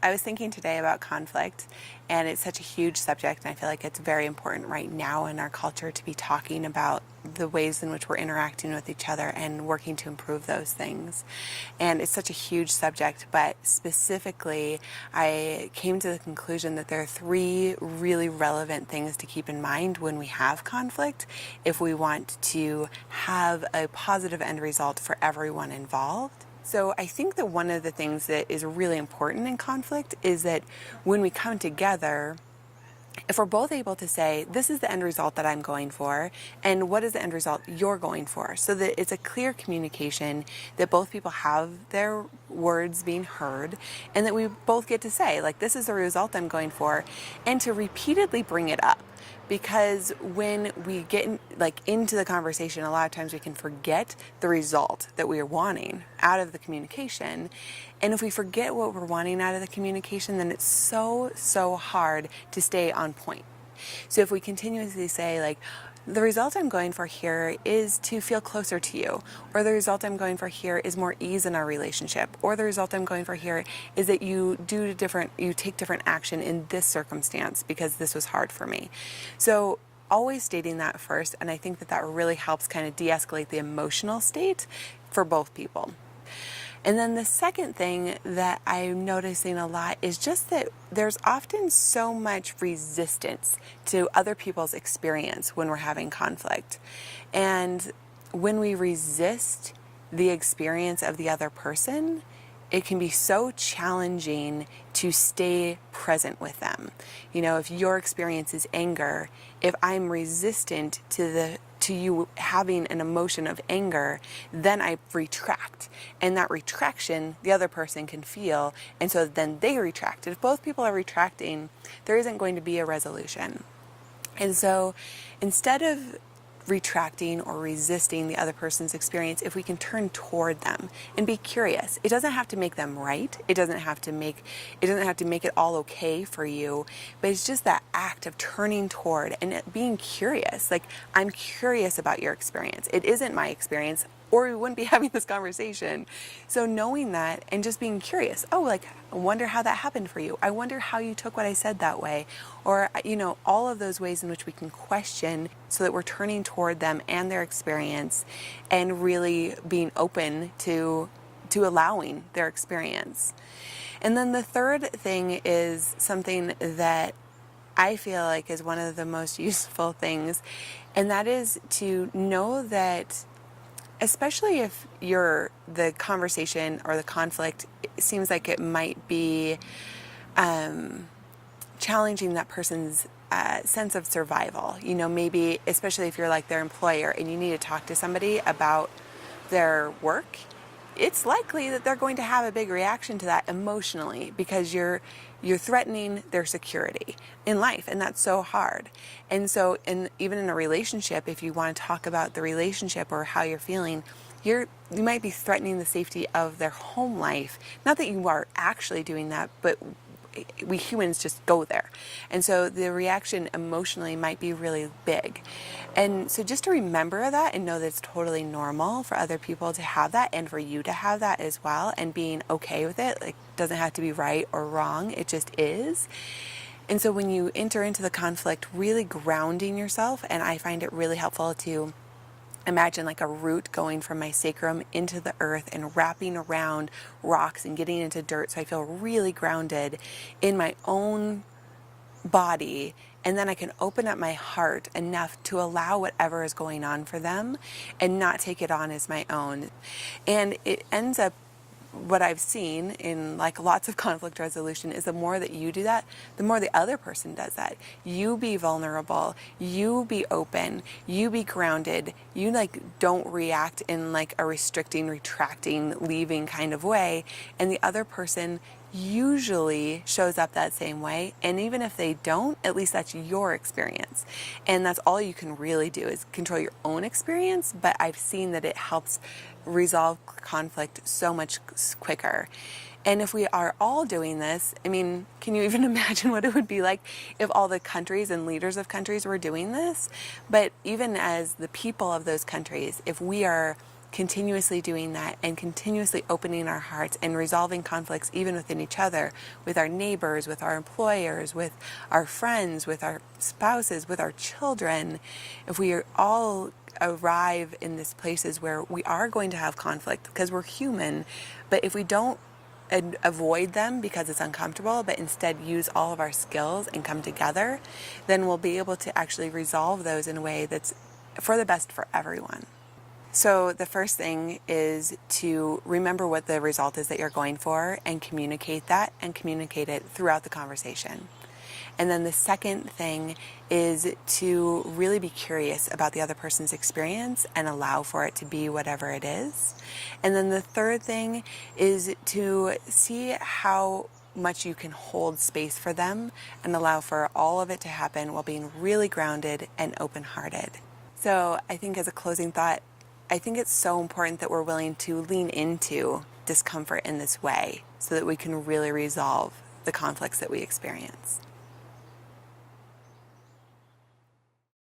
I was thinking today about conflict, and it's such a huge subject, and I feel like it's very important right now in our culture to be talking about the ways in which we're interacting with each other and working to improve those things. And it's such a huge subject, but specifically, I came to the conclusion that there are three really relevant things to keep in mind when we have conflict if we want to have a positive end result for everyone involved. So I think that one of the things that is really important in conflict is that when we come together, if we're both able to say, this is the end result that I'm going for, and what is the end result you're going for, so that it's a clear communication, that both people have their words being heard, and that we both get to say, like, this is the result I'm going for, and to repeatedly bring it up. Because when we get into the conversation, a lot of times we can forget the result that we are wanting out of the communication. And if we forget what we're wanting out of the communication, then it's so hard to stay on point. So if we continuously say, like, the result I'm going for here is to feel closer to you, or the result I'm going for here is more ease in our relationship, or the result I'm going for here is that you take different action in this circumstance because this was hard for me. So always stating that first, and I think that really helps kind of de-escalate the emotional state for both people. And then the second thing that I'm noticing a lot is just that there's often so much resistance to other people's experience when we're having conflict. And when we resist the experience of the other person, it can be so challenging to stay present with them. You know, if your experience is anger, if I'm resistant to you having an emotion of anger, then I retract. And that retraction, the other person can feel, and so then they retract. If both people are retracting, there isn't going to be a resolution. And so instead of retracting or resisting the other person's experience, if we can turn toward them and be curious. It doesn't have to make them right. It doesn't have to make it all okay for you, but it's just that act of turning toward and being curious. Like, I'm curious about your experience. It isn't my experience, or we wouldn't be having this conversation. So knowing that and just being curious, I wonder how that happened for you. I wonder how you took what I said that way. Or, all of those ways in which we can question so that we're turning toward them and their experience and really being open to allowing their experience. And then the third thing is something that I feel like is one of the most useful things, and that is to know that especially if the conversation or the conflict seems like it might be challenging that person's sense of survival. Maybe especially if you're like their employer and you need to talk to somebody about their work, it's likely that they're going to have a big reaction to that emotionally because you're threatening their security in life, and that's so hard. And so even in a relationship, if you want to talk about the relationship or how you're feeling, you might be threatening the safety of their home life. Not that you are actually doing that, but we humans just go there. And so the reaction emotionally might be really big. And so just to remember that and know that it's totally normal for other people to have that and for you to have that as well, and being okay with it. Like, doesn't have to be right or wrong. It just is. And so when you enter into the conflict, really grounding yourself, and I find it really helpful to imagine like a root going from my sacrum into the earth and wrapping around rocks and getting into dirt, so I feel really grounded in my own body, and then I can open up my heart enough to allow whatever is going on for them and not take it on as my own. And it ends up, what I've seen in like lots of conflict resolution, is the more that you do that, the more the other person does that. You be vulnerable, you be open, you be grounded, you don't react in like a restricting, retracting, leaving kind of way, and the other person usually shows up that same way. And even if they don't, at least that's your experience, and that's all you can really do is control your own experience. But I've seen that it helps resolve conflict so much quicker. And if we are all doing this, can you even imagine what it would be like if all the countries and leaders of countries were doing this? But even as the people of those countries, if we are continuously doing that and continuously opening our hearts and resolving conflicts even within each other, with our neighbors, with our employers, with our friends, with our spouses, with our children, if we all arrive in these places where we are going to have conflict because we're human, but if we don't avoid them because it's uncomfortable, but instead use all of our skills and come together, then we'll be able to actually resolve those in a way that's for the best for everyone. So the first thing is to remember what the result is that you're going for and communicate that and communicate it throughout the conversation. And then the second thing is to really be curious about the other person's experience and allow for it to be whatever it is. And then the third thing is to see how much you can hold space for them and allow for all of it to happen while being really grounded and open-hearted. So I think as a closing thought, I think it's so important that we're willing to lean into discomfort in this way so that we can really resolve the conflicts that we experience.